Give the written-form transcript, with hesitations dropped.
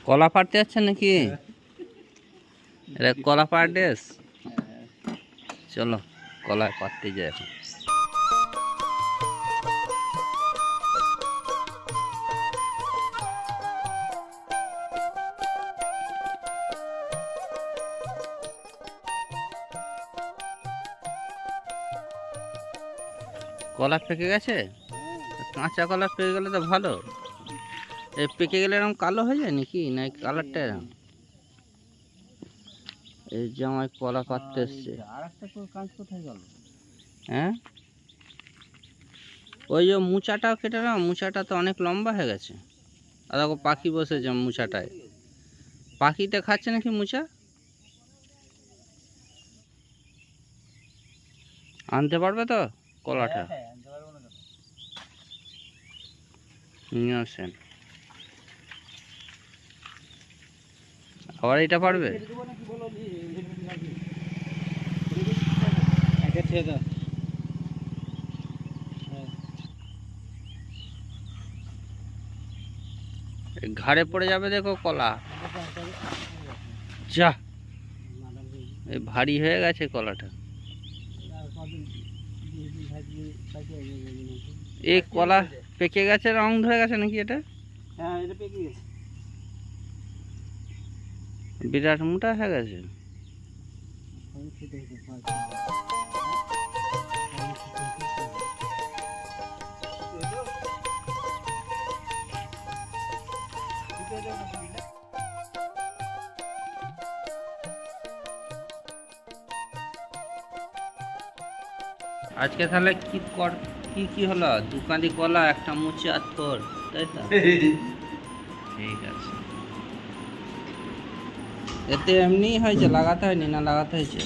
কলা পাড়তে যাচ্ছেন নাকি? এটা কলা পাড় ড্রেস। চলো কলা পাড়তে যাই এখন। কলা পেকে গেছে? কাঁচা কলা পেকে গেলে তো ভালো। এই পেকে গেলে এরকম কালো হয়ে যায় নাকি, না কালারটা এরকম? এই জামাই কলা পাড়তে এসছে। হ্যাঁ, ওই যে মুচাটাও কেটে না, মুচাটা তো অনেক লম্বা হয়ে গেছে। আর দেখো পাখি বসেছে মুচাটায়। পাখিতে খাচ্ছে নাকি মুচা? আনতে পারবে তো কলাটা? নিয়ে আসেন। আবার এটা পারবে? ঘাড়ে পড়ে যাবে দেখো কলা। যা, এই ভারী হয়ে গেছে কলাটা। এই কলা পেকে গেছে, রং ধরে গেছে নাকি এটা? হ্যাঁ, এটা পেকে গেছে। বিরাট মোটা হয়ে গেছে। আজকে তাহলে কি কি হলো? দোকানি কলা, একটা মুচি আর তোর, তাই তো? ঠিক আছে। এতে এমনি হয়েছে, লাগাতে হয়নি? না লাগাতে হয়েছে?